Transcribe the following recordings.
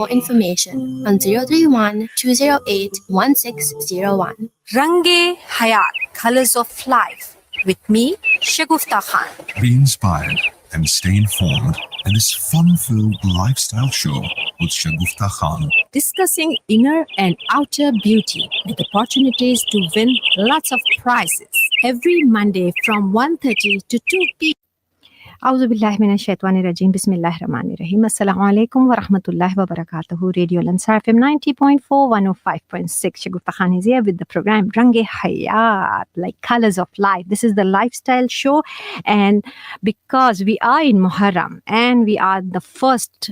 More information on 031 208 1601. Range Hayat, Colors of Life, with me, Shagufta Khan. Be inspired and stay informed in this fun-filled lifestyle show with Shagufta Khan. Discussing inner and outer beauty with opportunities to win lots of prizes. Every Monday from 1:30 to 2 p.m. أعوذ بالله من الشيطان الرجيم بسم الله الرحمن الرحيم السلام عليكم ورحمة الله وبركاته. Radio Lansar FM 90.4 105.6. Shagufta Khan is here with the program Range Hayaat, like colors of life. This is the lifestyle show, and because we are in Muharram and we are the first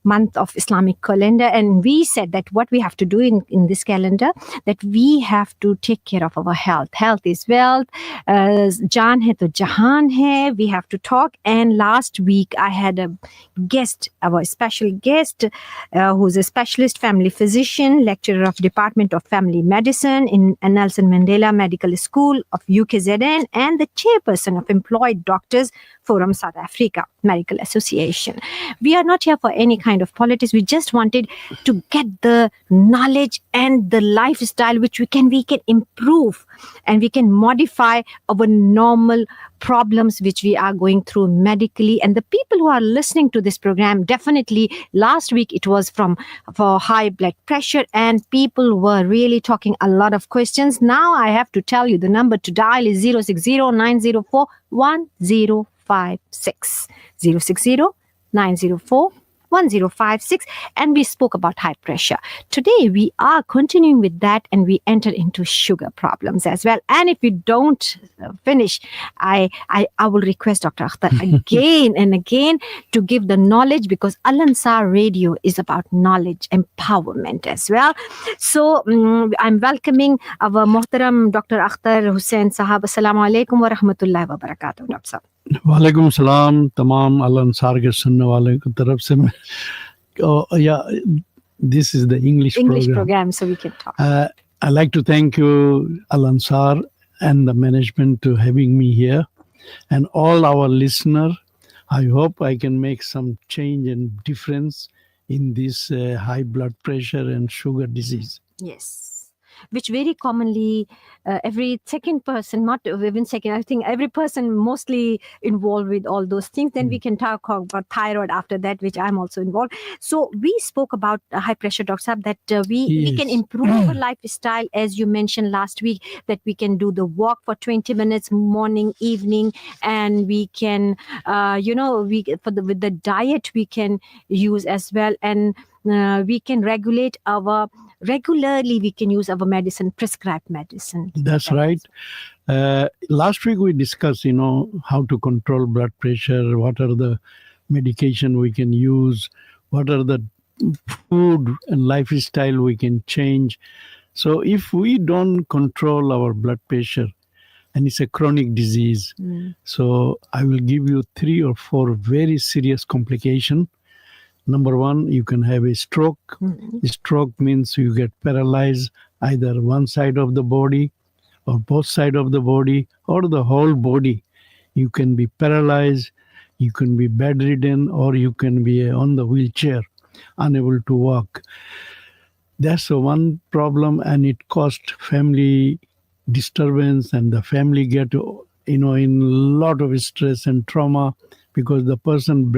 month of Islamic calendar, and we said that what we have to do in this calendar, that we have to take care of our health. Health is wealth. Jaan hai to jahan hai. We have to talk. And last week I had a guest, our special guest, who's a specialist family physician, lecturer of Department of Family Medicine in Nelson Mandela Medical School of UKZN, and the chairperson of Employed Doctors Forum South Africa Medical Association. We are not here for any kind of politics. We just wanted to get the knowledge and the lifestyle which we can improve, and we can modify our normal problems which we are going through medically. And the people who are listening to this program, definitely last week it was for high blood pressure, and people were really talking a lot of questions. Now I have to tell you the number to dial is 060-904-1056. 060-904-1056, and we spoke about high pressure. Today we are continuing with that, and we enter into sugar problems as well. And if we don't finish, I will request Dr. Akhtar again and again to give the knowledge, because Al Ansar Radio is about knowledge empowerment as well. So I'm welcoming our Muhtaram Dr. Akhtar Hussain Sahab. Assalamu alaikum wa rahmatullahi wa barakatuh, Dr. Sahab. वालेकुम सलाम तमाम अल अंसार के सुनने वाले की तरफ से मैं this is the English program, so we can talk. I'd like to thank you, Al Ansar, and the management to having me here, and all our listener. I hope I can make some change and difference in this high blood pressure and sugar disease. Yes, which very commonly every second person, not even second, I think every person mostly involved with all those things. Then we can talk about thyroid after that, which I'm also involved. So we spoke about high pressure, Dr. Saab, that we can improve our lifestyle, as you mentioned last week, that we can do the walk for 20 minutes morning, evening, and we can, with the diet we can use as well, and we can regularly we can use our medicine, prescribed medicine. That's right. Last week we discussed, how to control blood pressure, what are the medication we can use, what are the food and lifestyle we can change. So if we don't control our blood pressure, and it's a chronic disease, so I will give you 3 or 4 very serious complications. Number 1, you can have a stroke. Stroke means you get paralyzed, either one side of the body or both sides of the body or the whole body. You can be paralyzed, you can be bedridden, or you can be on the wheelchair, unable to walk. That's one problem, and it costs family disturbance, and the family get in a lot of stress and trauma, because the person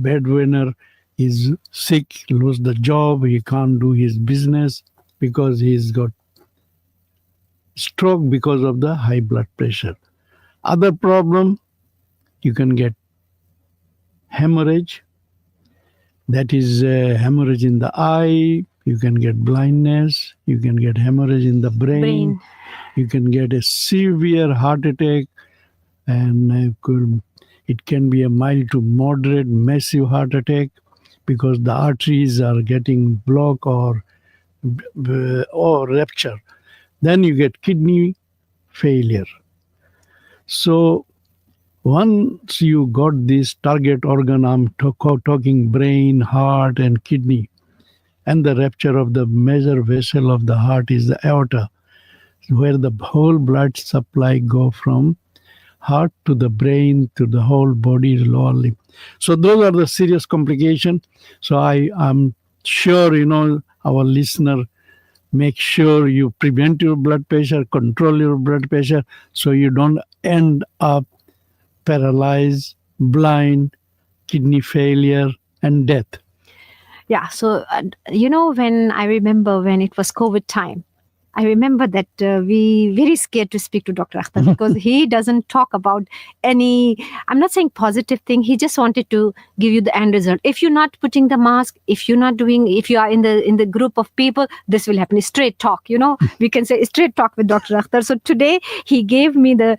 breadwinner is sick, lose the job, he can't do his business because he's got stroke because of the high blood pressure. Other problem, you can get hemorrhage. That is hemorrhage in the eye. You can get blindness. You can get hemorrhage in the brain. You can get a severe heart attack, and it can be a mild to moderate massive heart attack, because the arteries are getting blocked or rupture. Then you get kidney failure. So once you got this target organ, I'm talking brain, heart, and kidney, and the rupture of the major vessel of the heart is the aorta, where the whole blood supply go from heart to the brain to the whole body, lower limb. So those are the serious complications. So I'm sure, our listener, make sure you prevent your blood pressure, control your blood pressure, so you don't end up paralyzed, blind, kidney failure, and death. Yeah. So, when I remember when it was COVID time, I remember that we very scared to speak to Dr. Akhtar because he doesn't talk about any, I'm not saying positive thing. He just wanted to give you the end result. If you're not putting the mask, if you are in the group of people, this will happen. Straight talk, we can say straight talk with Dr. Akhtar. So today he gave me the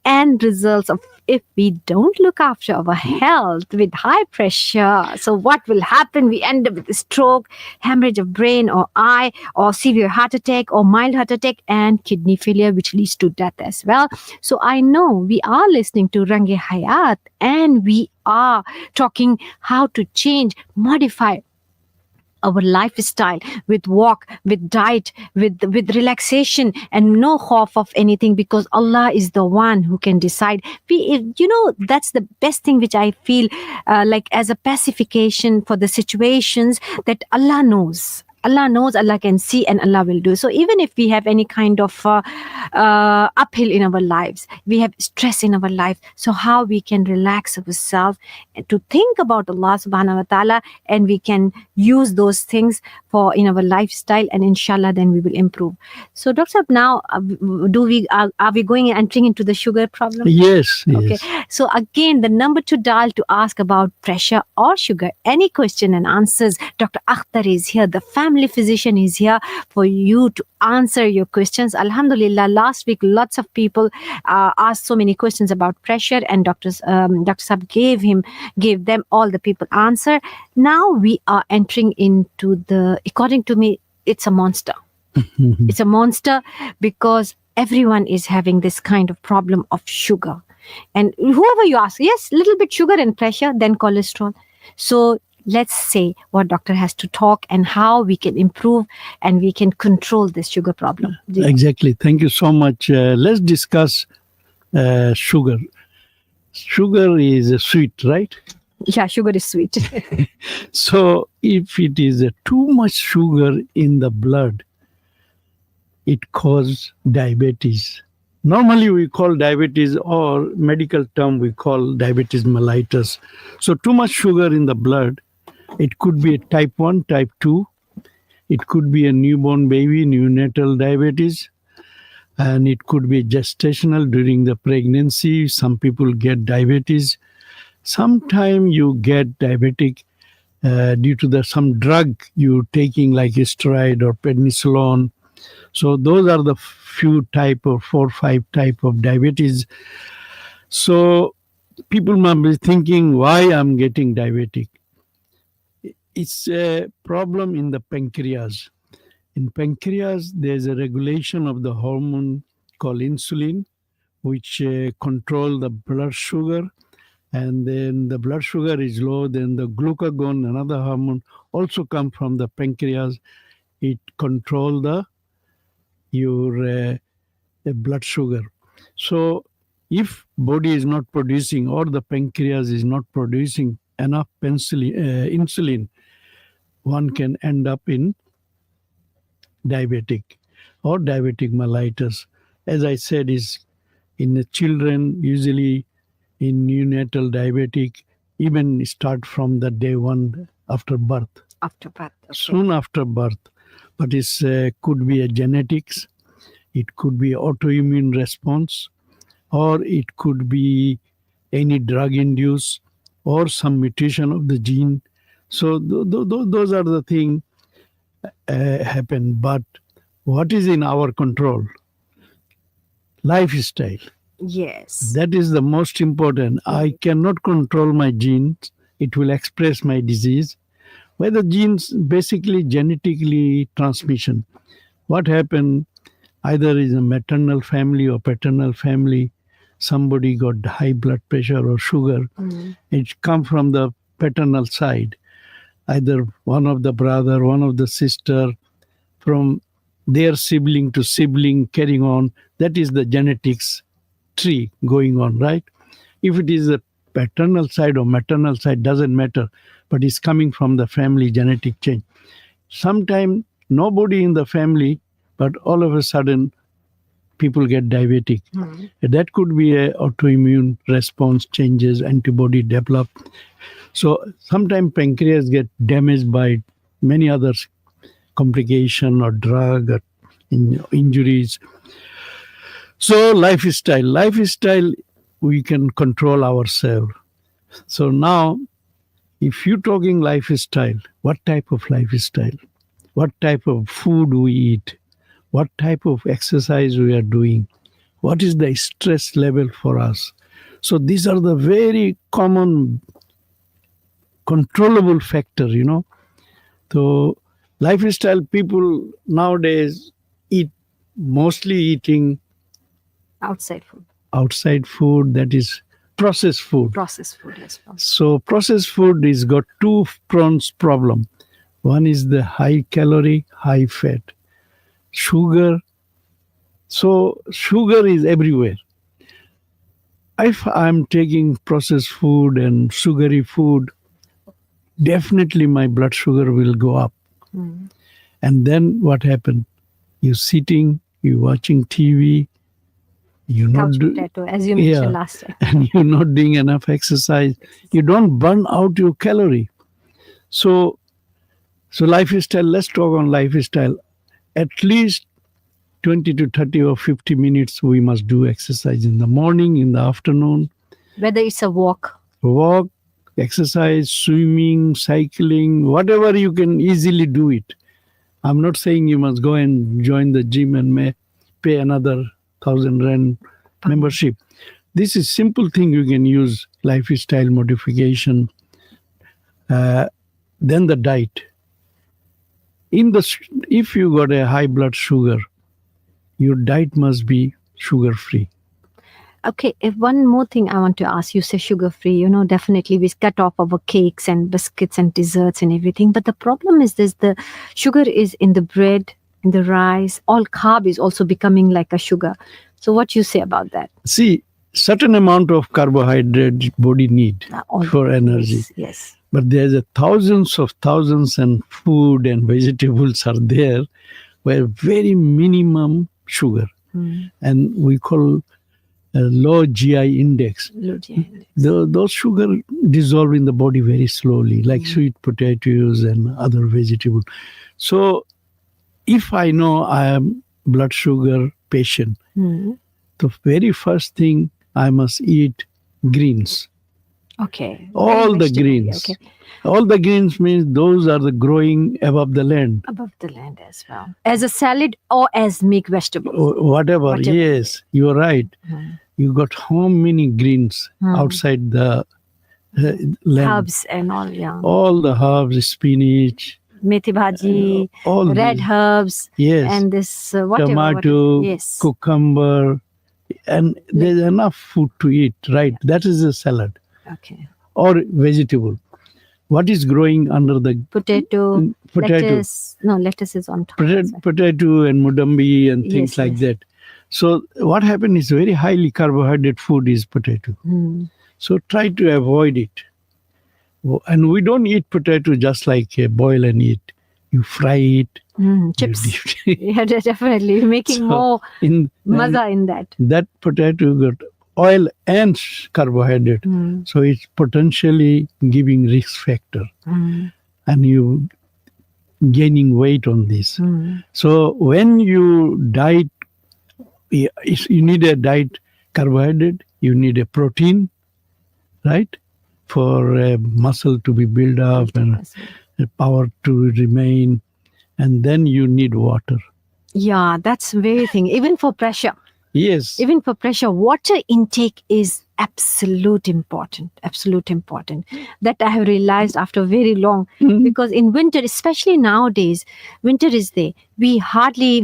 end results of if we don't look after our health with high pressure, so what will happen? We end up with a stroke, hemorrhage of brain or eye, or severe heart attack or mild heart attack and kidney failure, which leads to death as well. So I know we are listening to Range Hayat and we are talking how to change, modify our lifestyle with walk, with diet, with relaxation, and no hope of anything, because Allah is the one who can decide. That's the best thing which I feel like as a pacification for the situations, that Allah knows. Allah knows, Allah can see, and Allah will do. So even if we have any kind of uphill in our lives, we have stress in our life, so how we can relax ourselves to think about Allah subhanahu wa ta'ala, and we can use those things for in our lifestyle, and inshallah then we will improve. So Dr. now are we entering into the sugar problem? Yes. Okay. So again, the number to dial to ask about pressure or sugar, any question and answers, Dr. Akhtar is here. The family physician is here for you to answer your questions. Alhamdulillah, last week lots of people asked so many questions about pressure, and Dr. Sab gave them all the people answer. Now we are entering into according to me, it's a monster. It's a monster because everyone is having this kind of problem of sugar. And whoever you ask, yes, little bit sugar and pressure, then cholesterol. So let's say what doctor has to talk and how we can improve and we can control this sugar problem. Exactly. Thank you so much. Let's discuss sugar. Sugar is sweet, right? Yeah, sugar is sweet. So if it is too much sugar in the blood, it causes diabetes. Normally we call diabetes, or medical term we call diabetes mellitus. So too much sugar in the blood, it could be a type 1, type 2. It could be a newborn baby, neonatal diabetes. And it could be gestational during the pregnancy. Some people get diabetes. Sometimes you get diabetic due to some drug you're taking, like steroid or prednisolone. So those are the few type of 4 or 5 type of diabetes. So people might be thinking, why I'm getting diabetic? It's a problem in the pancreas. In pancreas, there's a regulation of the hormone called insulin, which control the blood sugar. And then the blood sugar is low, then the glucagon, another hormone, also come from the pancreas. It control your blood sugar. So if body is not producing, or the pancreas is not producing enough insulin, one can end up in diabetic or diabetic mellitus. As I said, is in the children, usually in neonatal diabetic, even start from the day 1 after birth. After birth. Okay. Soon after birth. But it could be a genetics, it could be autoimmune response, or it could be any drug induced, or some mutation of the gene. So those are the things happen. But what is in our control? Lifestyle. Yes. That is the most important. I cannot control my genes. It will express my disease. Whether genes, basically genetically transmission. What happened, either is a maternal family or paternal family, somebody got high blood pressure or sugar. It come from the paternal side. Either one of the brother, one of the sister, from their sibling to sibling carrying on. That is the genetics tree going on, right? If it is a paternal side or maternal side, doesn't matter, but it's coming from the family genetic change. Sometimes nobody in the family, but all of a sudden people get diabetic. That could be a autoimmune response changes, antibody develop. So sometimes pancreas get damaged by many other complication or drug or injuries. So lifestyle, we can control ourselves. So now, if you're talking lifestyle, what type of lifestyle? What type of food we eat? What type of exercise we are doing? What is the stress level for us? So these are the very common controllable factor, So lifestyle, people nowadays mostly eating Outside food. outside food, that is processed food. Processed food as well. So processed food is got two prongs problem. One is the high calorie, high fat. Sugar. So sugar is everywhere. If I'm taking processed food and sugary food, definitely my blood sugar will go up. And then what happened? You're sitting, you're watching TV, you're not potato, as you mentioned last time. and you're not doing enough exercise. You don't burn out your calorie. So lifestyle, let's talk on lifestyle. At least 20 to 30 or 50 minutes we must do exercise in the morning, in the afternoon. Whether it's a walk, exercise, swimming, cycling, whatever you can easily do it. I'm not saying you must go and join the gym and pay another 1,000 rand membership. This is simple thing you can use, lifestyle modification. Then the diet. If you got a high blood sugar, your diet must be sugar-free. Okay, if one more thing I want to ask, you say sugar-free, definitely we cut off our cakes and biscuits and desserts and everything. But the problem is this, the sugar is in the bread, in the rice, all carb is also becoming like a sugar. So what you say about that? See, certain amount of carbohydrate body need for energy. Yes. But there's thousands and food and vegetables are there where very minimum sugar. And we call low GI index. Those sugar dissolve in the body very slowly, like sweet potatoes and other vegetables. So if I know I am blood sugar patient, the very first thing I must eat greens. Okay. All the greens. Okay. All the greens means those are the growing above the land. Above the land as well. As a salad or as make vegetables. Whatever. Yes, you're right. You got how many greens outside the land? Herbs and all, All the herbs, spinach. Methi bhaji, red herbs. Yes. And this, whatever. Tomato, yes. cucumber. And there's enough food to eat, right? That is a salad. Okay. Or vegetable. What is growing under the potato? Lettuce. No, lettuce is on top. Potato and mudambi and things like that. So what happened is very highly carbohydrate food is potato. So try to avoid it. And we don't eat potato just like boil and eat. You fry it. Chips. Yeah, definitely. You're making more maza in that. That potato got oil and carbohydrate. So it's potentially giving risk factor. And you gaining weight on this. So when you diet, you need a diet carbohydrate, you need a protein, right? For muscle to be built up and power to remain. And then you need water. Yeah, that's very thing. Even for pressure. Yes. Even for pressure, water intake is absolute important. That I have realized after very long. Because in winter, especially nowadays, winter is there. We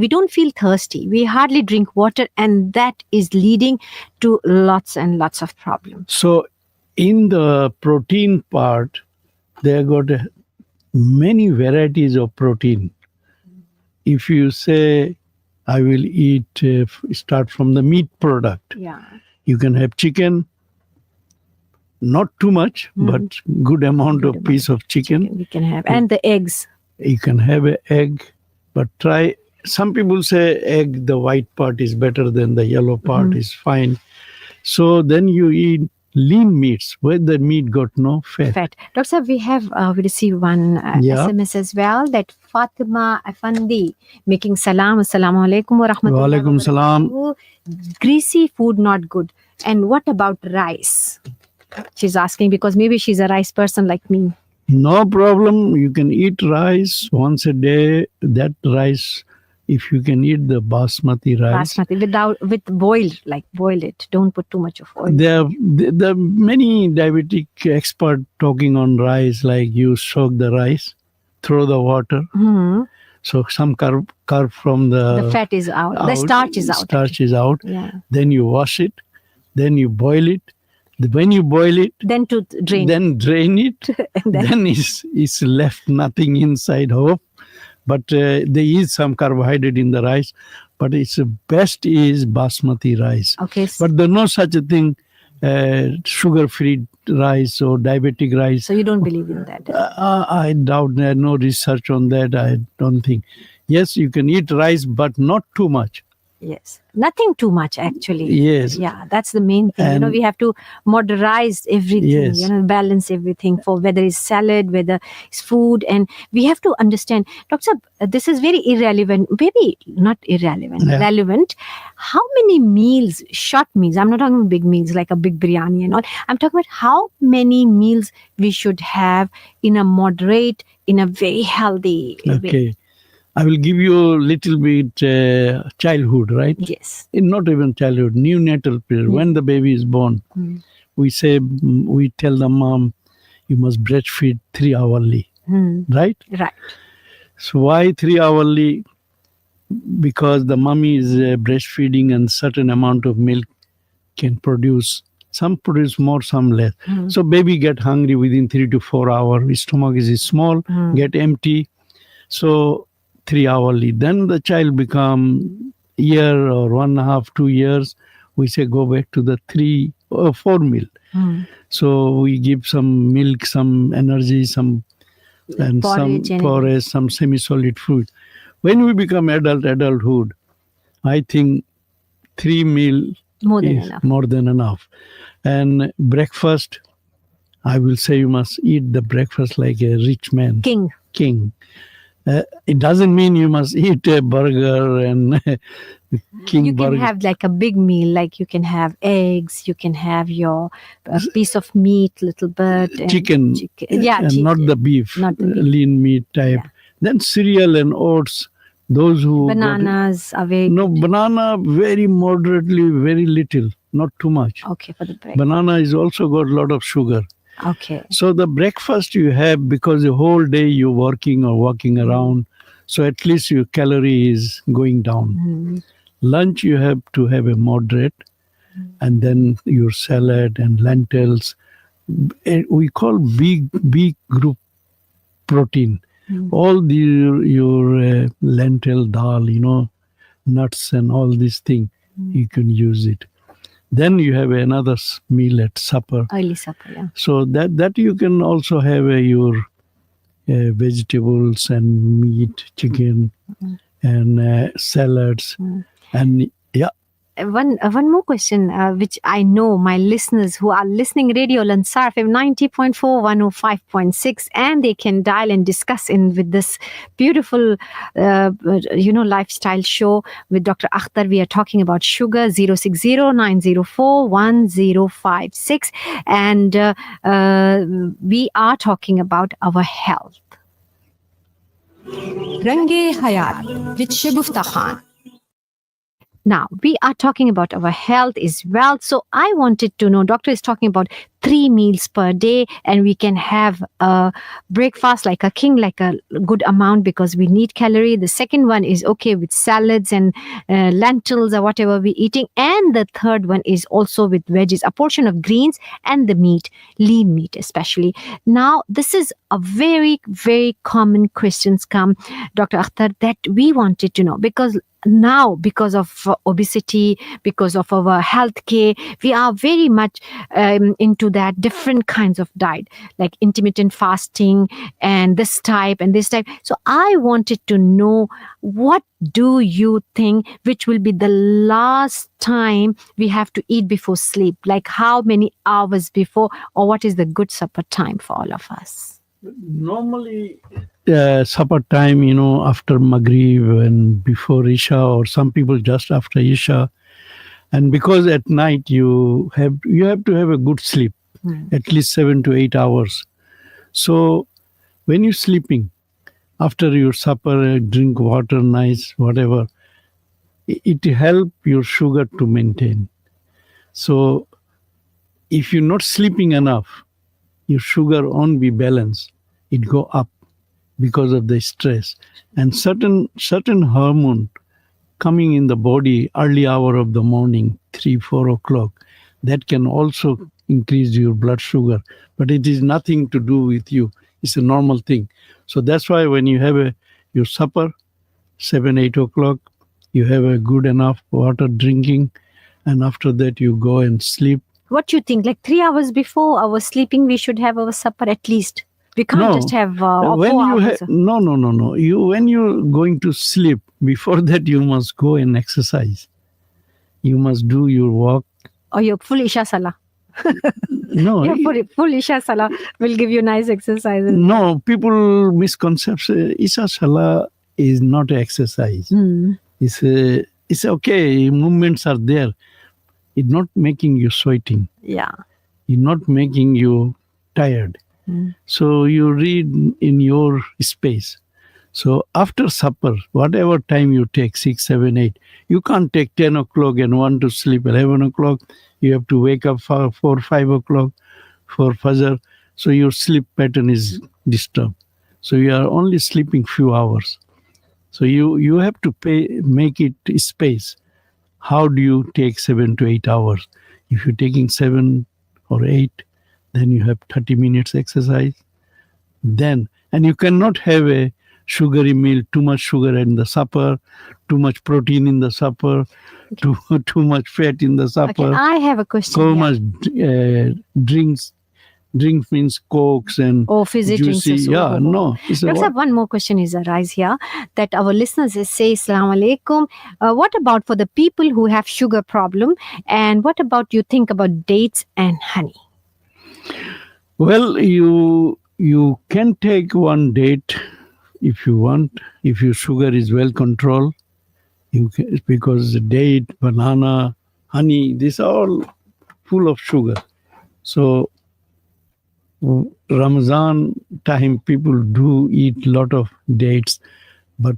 don't feel thirsty. We hardly drink water, and that is leading to lots and lots of problems. So in the protein part, they got many varieties of protein. If you say, I will eat, start from the meat product. Yeah. You can have chicken, not too much, but good amount of piece of chicken. We can have. And the eggs. You can have an egg, but try. Some people say egg, the white part is better than the yellow part is fine. So then you eat lean meats where the meat got no fat. Dr. Sahab, we received one SMS as well, that Fatima Afandi making salam. Assalamu alaikum wa rahmatullahi Wa alaikum salam. Greasy food not good. And what about rice? She's asking because maybe she's a rice person like me. No problem. You can eat rice once a day. That rice, if you can eat the basmati rice. Basmati with boil it. Don't put too much of oil. There are many diabetic experts talking on rice, like you soak the rice, throw the water. So some carb from the fat is out. The starch is out. Starch is out. Yeah. Then you wash it. Then you boil it. When you boil it, then drain it. then is left nothing inside. Hope, but there is some carbohydrate in the rice. But it's best is basmati rice. Okay. But there's no such a thing, sugar-free rice or diabetic rice. So you don't believe in that? I doubt. There's no research on that. I don't think. Yes, you can eat rice, but not too much. Yes. Nothing too much, actually. Yes. Yeah, that's the main thing. And we have to moderize everything, yes. Balance everything, for whether it's salad, whether it's food. And we have to understand, Doctor, this is very irrelevant, maybe not irrelevant, relevant. How many meals, short meals, I'm not talking about big meals like a big biryani and all. I'm talking about how many meals we should have in a moderate, in a very healthy way. I will give you a little bit childhood, right? Yes. Not even childhood, neonatal period. When the baby is born, we tell the mom, you must breastfeed 3 hourly, right? Right. So why 3 hourly? Because the mommy is breastfeeding and certain amount of milk can produce. Some produce more, some less. So baby get hungry within 3 to 4 hours. His stomach is small, get empty. So 3 hourly. Then the child become year or 1.5, 2 years. We say go back to the 3 or 4 meal. So we give some milk, some energy, some porridge, some semi-solid food. When we become adulthood, I think 3 meal is more than enough. And breakfast, I will say you must eat the breakfast like a rich man. King. It doesn't mean you must eat a burger and king burger. You can have like a big meal, like you can have eggs, you can have your piece of meat, little bit. Chicken. Yeah, and chicken. Not the beef, lean meat type. Yeah. Then cereal and oats. Those who bananas are very banana very moderately, very little, not too much. Okay, for the breakfast. Banana is also got a lot of sugar. Okay. So the breakfast you have, because the whole day you're working or walking around, so at least your calorie is going down. Lunch you have to have a moderate, and then your salad and lentils. We call B group protein. All your lentil, dal, nuts and all these things, you can use it. Then you have another meal at supper. Early supper, yeah. So that you can also have your vegetables and meat, chicken, and salads. And yeah. One more question, which I know my listeners who are listening Radio Lansar FM 90.4, 105.6, and they can dial and discuss with this beautiful, lifestyle show with Dr. Akhtar. We are talking about sugar, 060-904-1056, and we are talking about our health. Range Hayaat with Shagufta Khan. Now, we are talking about our health is wealth. So I wanted to know, doctor is talking about 3 meals per day, and we can have a breakfast like a king, like a good amount, because we need calorie. The second one is okay with salads and lentils or whatever we're eating. And the third one is also with veggies, a portion of greens and the meat, lean meat especially. Now, this is a very, very common questions come, Dr. Akhtar, that we wanted to know, because now, because of obesity, because of our health care, we are very much into to that different kinds of diet, like intermittent fasting and this type and this type. So I wanted to know, what do you think which will be the last time we have to eat before sleep? Like how many hours before, or what is the good supper time for all of us? Normally, supper time, after Maghrib and before Isha, or some people just after Isha. And because at night you have to have a good sleep, at least 7 to 8 hours. So when you're sleeping, after your supper, drink water, nice, whatever, it help your sugar to maintain. So if you're not sleeping enough, your sugar won't be balanced. It go up because of the stress. And certain hormone coming in the body early hour of the morning, 3-4 o'clock, that can also increase your blood sugar. But it is nothing to do with you. It's a normal thing. So that's why when you have your supper, 7-8 o'clock, you have a good enough water drinking, and after that you go and sleep. What do you think? Like 3 hours before our sleeping, we should have our supper at least. We can't just have 4 hours. No. When you're going to sleep, before that you must go and exercise. You must do your walk. Or your full Isha Salah. No. Your full Isha Salah will give you nice exercises. No, people misconception. Isha Salah is not exercise. It's okay. Movements are there. It's not making you sweating. Yeah. It's not making you tired. So you read in your space. So after supper, whatever time you take, 6, 7, 8, you can't take 10 o'clock and want to sleep 11 o'clock. You have to wake up 4, 5 o'clock for Fajr. So your sleep pattern is disturbed. So you are only sleeping few hours. So you have to make it space. How do you take 7 to 8 hours? If you're taking 7 or 8, then you have 30 minutes exercise. And you cannot have a sugary meal, too much sugar in the supper, too much protein in the supper, too much fat in the supper. Okay, I have a question. So much drinks. Drink means cokes and fizzy juicy. drinks. Yeah, no. Dr. One more question is arise here that our listeners say, Assalamu alaikum. What about for the people who have sugar problem, and what about you think about dates and honey? Well, you can take one date if you want, if your sugar is well controlled. Because the date, banana, honey, these are all full of sugar. So Ramadan time, people do eat a lot of dates, but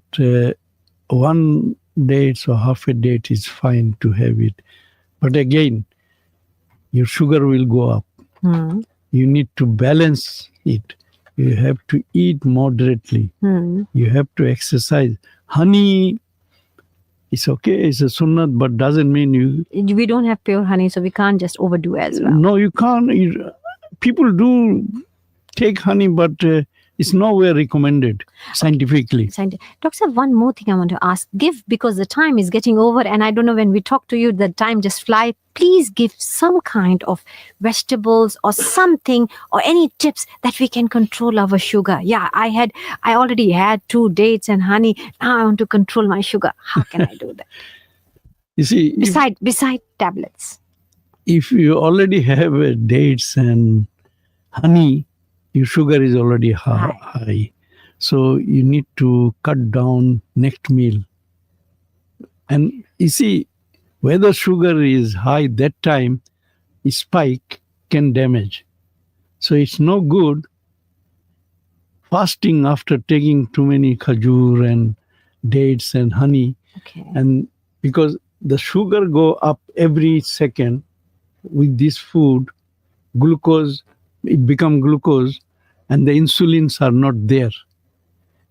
one date or half a date is fine to have it. But again, your sugar will go up. You need to balance it. You have to eat moderately. You have to exercise. Honey, it's okay, it's a sunnat, but doesn't mean we don't have pure honey, so we can't just overdo as well. No, you can't. People do take honey, but it's nowhere recommended scientifically. Doctor, one more thing I want to ask. Because the time is getting over, and I don't know, when we talk to you, the time just flies. Please give some kind of vegetables or something, or any tips that we can control our sugar. Yeah, I already had 2 dates and honey. Now I want to control my sugar. How can I do that? You see, beside tablets. If you already have dates and honey, your sugar is already high. So you need to cut down next meal. And you see, whether sugar is high that time, a spike can damage. So it's no good fasting after taking too many khajur and dates and honey. Okay. And because the sugar go up every second with this food, it become glucose, and the insulins are not there.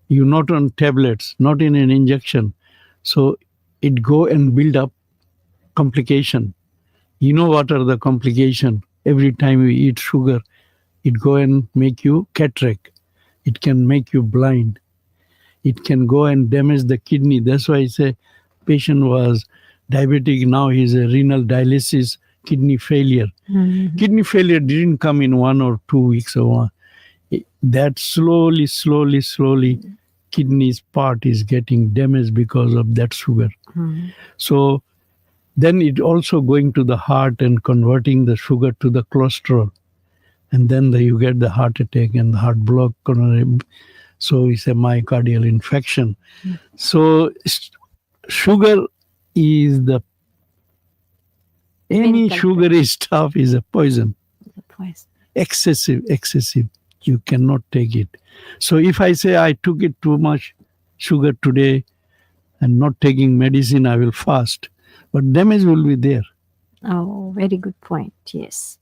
You're not on tablets, not in an injection. So it go and build up complication. You know what are the complication? Every time you eat sugar, it go and make you cataract. It can make you blind. It can go and damage the kidney. That's why I say patient was diabetic, now he's a renal dialysis kidney failure. Mhm. Kidney failure didn't come in 1 or 2 weeks or one. That slowly, kidney's part is getting damaged because of that sugar. Mhm. So then it also going to the heart and converting the sugar to the cholesterol. And then you get the heart attack and the heart block. So it's a myocardial infection. So sugar is any Main culprit. sugary stuff is a poison. The poison. Excessive. You cannot take it. So if I say I took it too much sugar today and not taking medicine, I will fast. But damage will be there. Oh, very good point. Yes.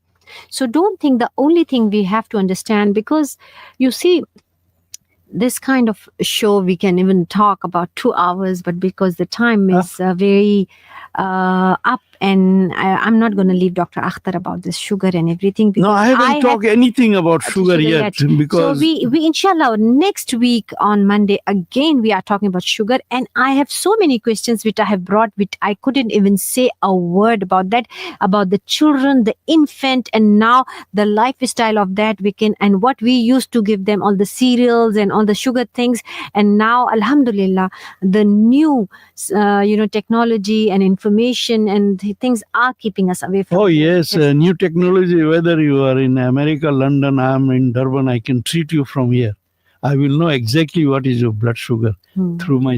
So don't think the only thing we have to understand, because you see, this kind of show we can even talk about 2 hours, but because the time is very up, and I'm not going to leave Dr. Akhtar about this sugar and everything. No, I haven't talked anything about sugar yet. Because so we inshallah next week on Monday again we are talking about sugar, and I have so many questions which I have brought, which I couldn't even say a word about that, about the children, the infant, and now the lifestyle of that we can, and what we used to give them, all the cereals and all the sugar things, and now alhamdulillah the new technology and information and things are keeping us away from. oh yes, new technology. Whether you are in America, London, I am in Durban, I can treat you from here. I will know exactly what is your blood sugar through my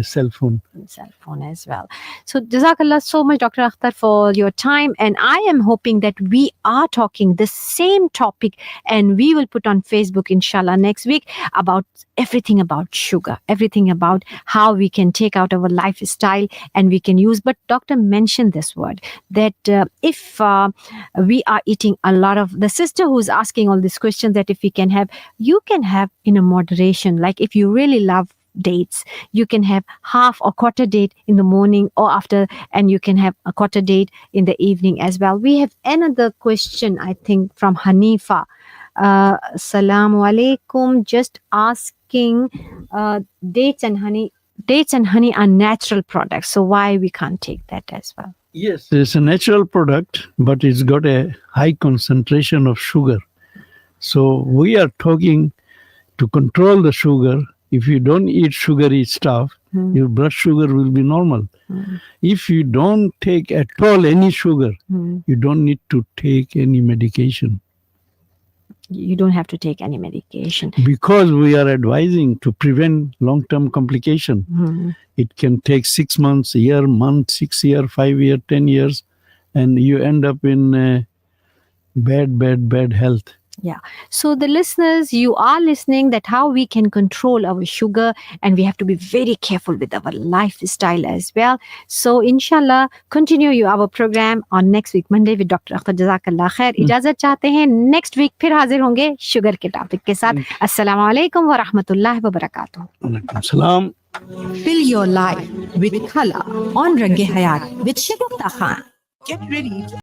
cell phone. Cell phone as well. So Jazakallah so much, Dr. Akhtar, for your time, and I am hoping that we are talking the same topic, and we will put on Facebook inshallah next week about everything about sugar, everything about how we can take out our lifestyle and we can use. But doctor mentioned this word that if we are eating a lot of, the sister who's asking all these questions, that if we can have, you can have in a moderation, like if you really love dates, you can have half or quarter date in the morning or after, and you can have a quarter date in the evening as well. We have another question, I think, from Hanifa. Assalamu alaikum, just asking, dates and honey are natural products, so why we can't take that as well? Yes, it's a natural product, but it's got a high concentration of sugar. So we are talking to control the sugar. If you don't eat sugary stuff, your blood sugar will be normal. If you don't take at all any sugar, you don't need to take any medication. You don't have to take any medication. Because we are advising to prevent long-term complication. It can take 6 months, a year, month, 6 years, 5 years, 10 years, and you end up in bad health. Yeah. So the listeners, you are listening that how we can control our sugar, and we have to be very careful with our lifestyle as well. So inshallah, continue our program on next week Monday with Dr. Akhtar. Jazakallah khair. इजाजत चाहते हैं, next week फिर हाजिर होंगे sugar के topic के साथ. अस्सलाम वालेकुम व रहमतुल्लाहि व बरकातुहू. Walaikum salam. Fill your life with color on Range Hayat with Shagufta Khan. Get ready